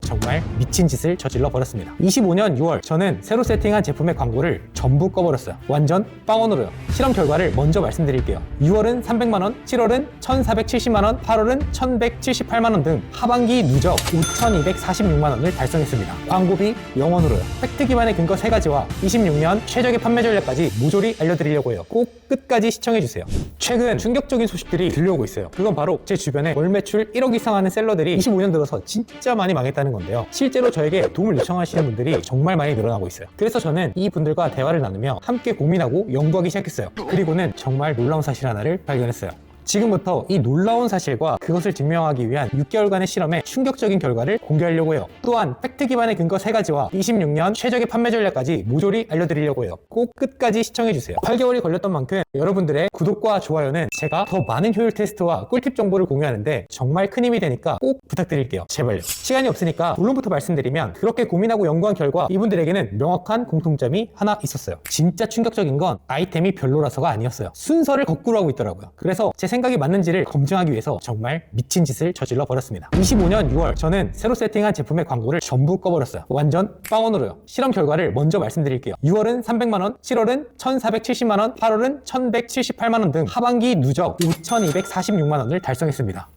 정말 미친 짓을 저질러 버렸습니다. 25년 6월 저는 새로 세팅한 제품의 광고를 전부 꺼버렸어요. 완전 빵원으로요. 실험 결과를 먼저 말씀드릴게요. 6월은 300만원, 7월은 1470만원, 8월은 1178만원 등 하반기 누적 5246만원을 달성했습니다. 광고비 0원으로요. 팩트 기반의 근거 3가지와 26년 최적의 판매 전략까지 모조리 알려드리려고 해요. 꼭 끝까지 시청해주세요. 최근 충격적인 소식들이 들려오고 있어요. 그건 바로 제 주변에 월 매출 1억 이상 하는 셀러들이 25년 들어서 진짜 많이 망했다는 건데요. 실제로 저에게 도움을 요청하시는 분들이 정말 많이 늘어나고 있어요. 그래서 저는 이 분들과 대화를 나누며 함께 고민하고 연구하기 시작했어요. 그리고는 정말 놀라운 사실 하나를 발견했어요. 지금부터 이 놀라운 사실과 그것을 증명하기 위한 6개월간의 실험의 충격적인 결과를 공개하려고 해요. 또한 팩트 기반의 근거 3가지와 26년 최적의 판매 전략까지 모조리 알려드리려고 해요. 꼭 끝까지 시청해주세요. 8개월이 걸렸던 만큼 여러분들의 구독과 좋아요는 제가 더 많은 효율 테스트와 꿀팁 정보를 공유하는데 정말 큰 힘이 되니까 꼭 부탁드릴게요. 제발요. 시간이 없으니까 본론부터 말씀드리면 그렇게 고민하고 연구한 결과 이분들에게는 명확한 공통점이 하나 있었어요. 진짜 충격적인 건 아이템이 별로라서가 아니었어요. 순서를 거꾸로 하고 있더라고요. 그래서 제 생각이 맞는지를 검증하기 위해서 정말 미친 짓을 저질러 버렸습니다. 25년 6월 저는 새로 세팅한 제품의 광고를 전부 꺼버렸어요. 완전 빵원으로요. 실험 결과를 먼저 말씀드릴게요. 6월은 300만원, 7월은 1470만원, 8월은 1178만원 등 하반기 누적 5246만원을 달성했습니다.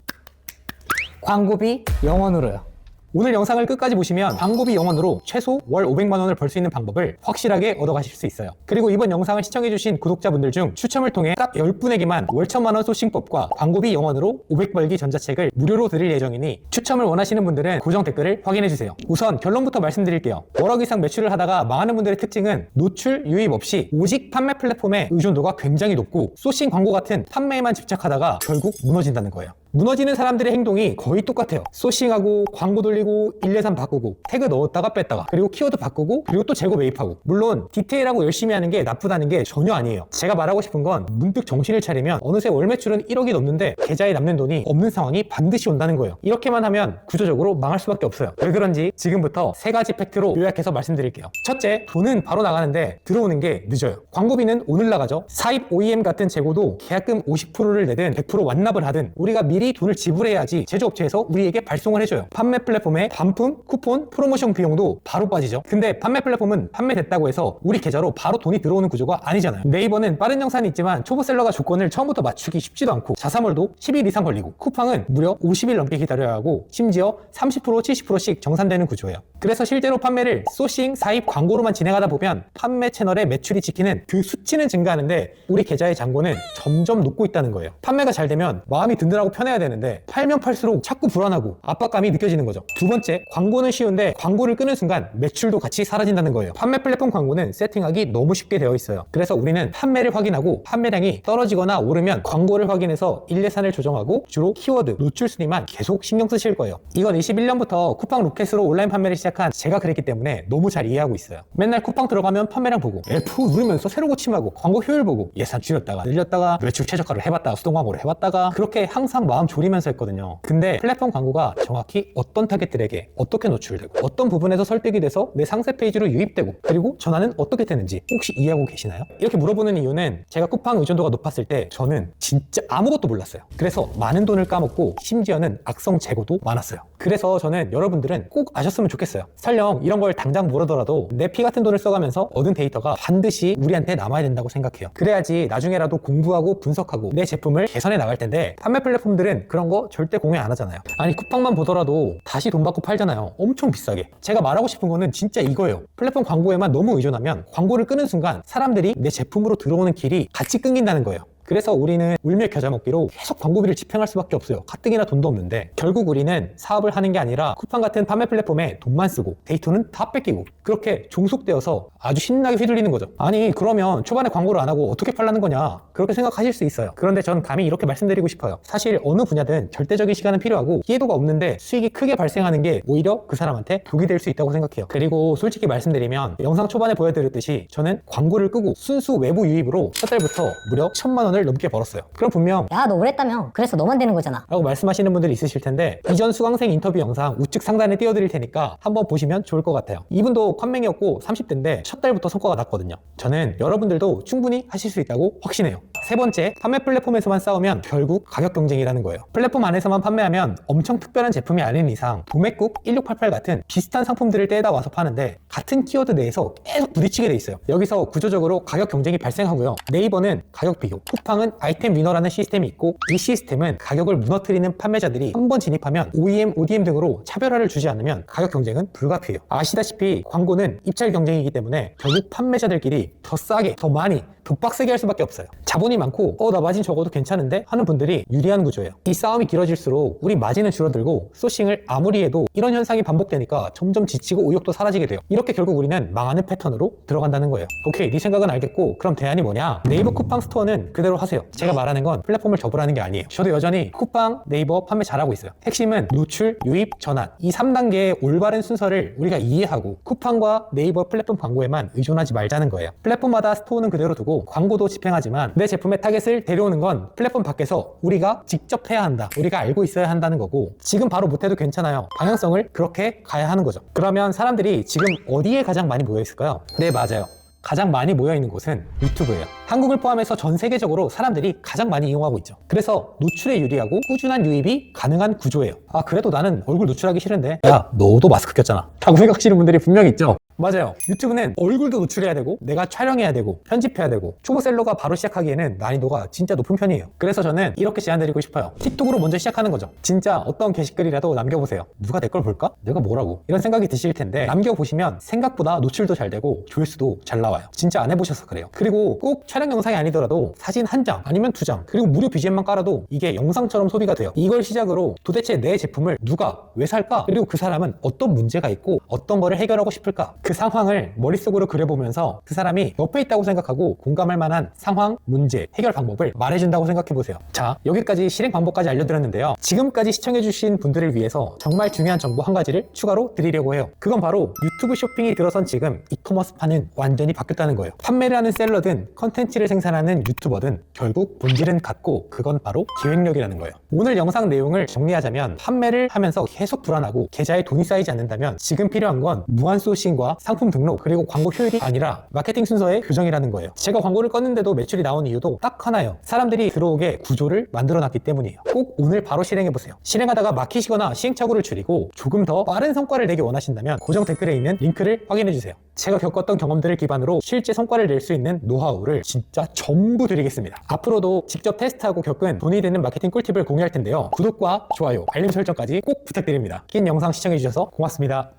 광고비 0원으로요. 오늘 영상을 끝까지 보시면 광고비 0원으로 최소 월 500만원을 벌 수 있는 방법을 확실하게 얻어가실 수 있어요. 그리고 이번 영상을 시청해주신 구독자분들 중 추첨을 통해 딱 10분에게만 월 1000만원 소싱법과 광고비 0원으로 500벌기 전자책을 무료로 드릴 예정이니 추첨을 원하시는 분들은 고정 댓글을 확인해주세요. 우선 결론부터 말씀드릴게요. 월억 이상 매출을 하다가 망하는 분들의 특징은 노출, 유입 없이 오직 판매 플랫폼의 의존도가 굉장히 높고 소싱 광고 같은 판매에만 집착하다가 결국 무너진다는 거예요. 무너지는 사람들의 행동이 거의 똑같아요. 소싱하고 광고 돌리고 123 바꾸고 태그 넣었다가 뺐다가 그리고 키워드 바꾸고 그리고 또 재고 매입하고 물론 디테일하고 열심히 하는 게 나쁘다는 게 전혀 아니에요. 제가 말하고 싶은 건 문득 정신을 차리면 어느새 월 매출은 1억이 넘는데 계좌에 남는 돈이 없는 상황이 반드시 온다는 거예요. 이렇게만 하면 구조적으로 망할 수밖에 없어요. 왜 그런지 지금부터 3가지 팩트로 요약해서 말씀드릴게요. 첫째, 돈은 바로 나가는데 들어오는 게 늦어요. 광고비는 오늘 나가죠. 사입 OEM 같은 재고도 계약금 50%를 내든 100% 완납을 하든 우리가 미리 돈을 지불해야지 제조업체에서 우리에게 발송을 해줘요. 판매 플랫폼에 반품, 쿠폰, 프로모션 비용도 바로 빠지죠. 근데 판매 플랫폼은 판매됐다고 해서 우리 계좌로 바로 돈이 들어오는 구조가 아니잖아요. 네이버는 빠른 영산이 있지만 초보셀러가 조건을 처음부터 맞추기 쉽지도 않고 자사몰도 10일 이상 걸리고 쿠팡은 무려 50일 넘게 기다려야 하고 심지어 30% 70%씩 정산되는 구조예요. 그래서 실제로 판매를 소싱, 사입, 광고로만 진행하다 보면 판매 채널의 매출이 찍히는 그 수치는 증가하는데 우리 계좌의 잔고는 점점 녹고 있다는 거예요. 판매가 잘 되면 마음이 든든하고 편해야 되는데 팔면 팔수록 자꾸 불안하고 압박감이 느껴지는 거죠. 두 번째, 광고는 쉬운데 광고를 끄는 순간 매출도 같이 사라진다는 거예요. 판매 플랫폼 광고는 세팅하기 너무 쉽게 되어 있어요. 그래서 우리는 판매를 확인하고 판매량이 떨어지거나 오르면 광고를 확인해서 일례산을 조정하고 주로 키워드, 노출 순위만 계속 신경 쓰실 거예요. 이건 21년부터 쿠팡 로켓으로 온라인 판매를 시작한 제가 그랬기 때문에 너무 잘 이해하고 있어요. 맨날 쿠팡 들어가면 판매량 보고 F 누르면서 새로 고침하고 광고 효율 보고 예산 줄였다가 늘렸다가 매출 최저가를 해봤다가 수동 광고를 해봤다가 그렇게 항상 마음 졸이면서 했거든요. 근데 플랫폼 광고가 정확히 어떤 타겟들에게 어떻게 노출되고 어떤 부분에서 설득이 돼서 내 상세 페이지로 유입되고 그리고 전환은 어떻게 되는지 혹시 이해하고 계시나요? 이렇게 물어보는 이유는 제가 쿠팡 의존도가 높았을 때 저는 진짜 아무것도 몰랐어요. 그래서 많은 돈을 까먹고 심지어는 악성 재고도 많았어요. 그래서 저는 여러분들은 꼭 아셨으면 좋겠어요. 설령 이런 걸 당장 모르더라도 내 피 같은 돈을 써가면서 얻은 데이터가 반드시 우리한테 남아야 된다고 생각해요. 그래야지 나중에라도 공부하고 분석하고 내 제품을 개선해 나갈 텐데 판매 플랫폼들은 그런 거 절대 공유 안 하잖아요. 아니 쿠팡만 보더라도 다시 돈 받고 팔잖아요. 엄청 비싸게. 제가 말하고 싶은 거는 진짜 이거예요. 플랫폼 광고에만 너무 의존하면 광고를 끄는 순간 사람들이 내 제품으로 들어오는 길이 같이 끊긴다는 거예요. 그래서 우리는 울며 겨자 먹기로 계속 광고비를 집행할 수밖에 없어요. 가뜩이나 돈도 없는데 결국 우리는 사업을 하는 게 아니라 쿠팡 같은 판매 플랫폼에 돈만 쓰고 데이터는 다 뺏기고 그렇게 종속되어서 아주 신나게 휘둘리는 거죠. 아니 그러면 초반에 광고를 안 하고 어떻게 팔라는 거냐 그렇게 생각하실 수 있어요. 그런데 전 감히 이렇게 말씀드리고 싶어요. 사실 어느 분야든 절대적인 시간은 필요하고 이해도가 없는데 수익이 크게 발생하는 게 오히려 그 사람한테 독이 될 수 있다고 생각해요. 그리고 솔직히 말씀드리면 영상 초반에 보여드렸듯이 저는 광고를 끄고 순수 외부 유입으로 첫 달부터 무려 1000만 원 원을 넘게 벌었어요. 그럼 분명 야, 너 그랬다며. 그래서 너만 되는 거잖아. 라고 말씀하시는 분들이 있으실 텐데, 이전 수강생 인터뷰 영상 우측 상단에 띄워드릴 테니까 한번 보시면 좋을 것 같아요. 이분도 컴맹이었고 30대인데 첫 달부터 성과가 났거든요. 저는 여러분들도 충분히 하실 수 있다고 확신해요. 세 번째, 판매 플랫폼에서만 싸우면 결국 가격 경쟁이라는 거예요. 플랫폼 안에서만 판매하면 엄청 특별한 제품이 아닌 이상 도매국 1688 같은 비슷한 상품들을 떼다 와서 파는데 같은 키워드 내에서 계속 부딪히게 돼 있어요. 여기서 구조적으로 가격 경쟁이 발생하고요. 네이버는 가격 비교, 쿠팡은 아이템 위너라는 시스템이 있고, 이 시스템은 가격을 무너뜨리는 판매자들이 한번 진입하면 OEM, ODM 등으로 차별화를 주지 않으면 가격 경쟁은 불가피해요. 아시다시피 광고는 입찰 경쟁이기 때문에 결국 판매자들끼리 더 싸게, 더 많이, 더 빡세게 할 수밖에 없어요. 자본이 많고 나 마진 적어도 괜찮은데 하는 분들이 유리한 구조예요. 이 싸움이 길어질수록 우리 마진은 줄어들고 소싱을 아무리 해도 이런 현상이 반복되니까 점점 지치고 의욕도 사라지게 돼요. 이렇게 결국 우리는 망하는 패턴으로 들어간다는 거예요. 오케이, 네 생각은 알겠고 그럼 대안이 뭐냐? 네이버 쿠팡 스토어는 그대로 하세요. 제가 말하는 건 플랫폼을 접으라는 게 아니에요. 저도 여전히 쿠팡, 네이버 판매 잘하고 있어요. 핵심은 노출, 유입, 전환, 이 3단계의 올바른 순서를 우리가 이해하고 쿠팡과 네이버 플랫폼 광고에만 의존하지 말자는 거예요. 플랫폼마다 스토어는 그대로 두고 광고도 집행하지만 내 제품의 타겟을 데려오는 건 플랫폼 밖에서 우리가 직접 해야 한다. 우리가 알고 있어야 한다는 거고, 지금 바로 못해도 괜찮아요. 방향성을 그렇게 가야 하는 거죠. 그러면 사람들이 지금 어디에 가장 많이 모여 있을까요? 네, 맞아요. 가장 많이 모여있는 곳은 유튜브예요. 한국을 포함해서 전 세계적으로 사람들이 가장 많이 이용하고 있죠. 그래서 노출에 유리하고 꾸준한 유입이 가능한 구조예요. 그래도 나는 얼굴 노출하기 싫은데, 야, 너도 마스크 꼈잖아 라고 생각하시는 분들이 분명히 있죠. 맞아요. 유튜브는 얼굴도 노출해야 되고 내가 촬영해야 되고 편집해야 되고, 초보셀러가 바로 시작하기에는 난이도가 진짜 높은 편이에요. 그래서 저는 이렇게 제안드리고 싶어요. 틱톡으로 먼저 시작하는 거죠. 진짜 어떤 게시글이라도 남겨보세요. 누가 내 걸 볼까? 내가 뭐라고? 이런 생각이 드실 텐데, 남겨보시면 생각보다 노출도 잘 되고 조회수도 잘 나와요. 진짜 안 해보셔서 그래요. 그리고 꼭 촬영 영상이 아니더라도 사진 한 장 아니면 두 장, 그리고 무료 BGM만 깔아도 이게 영상처럼 소비가 돼요. 이걸 시작으로 도대체 내 제품을 누가 왜 살까? 그리고 그 사람은 어떤 문제가 있고 어떤 거를 해결하고 싶을까? 그 상황을 머릿속으로 그려보면서 그 사람이 옆에 있다고 생각하고 공감할 만한 상황, 문제, 해결 방법을 말해준다고 생각해보세요. 자, 여기까지 실행 방법까지 알려드렸는데요. 지금까지 시청해주신 분들을 위해서 정말 중요한 정보 한 가지를 추가로 드리려고 해요. 그건 바로 유튜브 쇼핑이 들어선 지금 이커머스판은 완전히 바뀌었다는 거예요. 판매를 하는 셀러든 컨텐츠를 생산하는 유튜버든 결국 본질은 같고, 그건 바로 기획력이라는 거예요. 오늘 영상 내용을 정리하자면, 판매를 하면서 계속 불안하고 계좌에 돈이 쌓이지 않는다면 지금 필요한 건 무한 소싱과 상품 등록, 그리고 광고 효율이 아니라 마케팅 순서의 교정이라는 거예요. 제가 광고를 껐는데도 매출이 나온 이유도 딱 하나예요. 사람들이 들어오게 구조를 만들어놨기 때문이에요. 꼭 오늘 바로 실행해보세요. 실행하다가 막히시거나 시행착오를 줄이고 조금 더 빠른 성과를 내기 원하신다면 고정 댓글에 있는 링크를 확인해주세요. 제가 겪었던 경험들을 기반으로 실제 성과를 낼 수 있는 노하우를 진짜 전부 드리겠습니다. 앞으로도 직접 테스트하고 겪은 돈이 되는 마케팅 꿀팁을 공유할 텐데요. 구독과 좋아요, 알림 설정까지 꼭 부탁드립니다. 긴 영상 시청해주셔서 고맙습니다.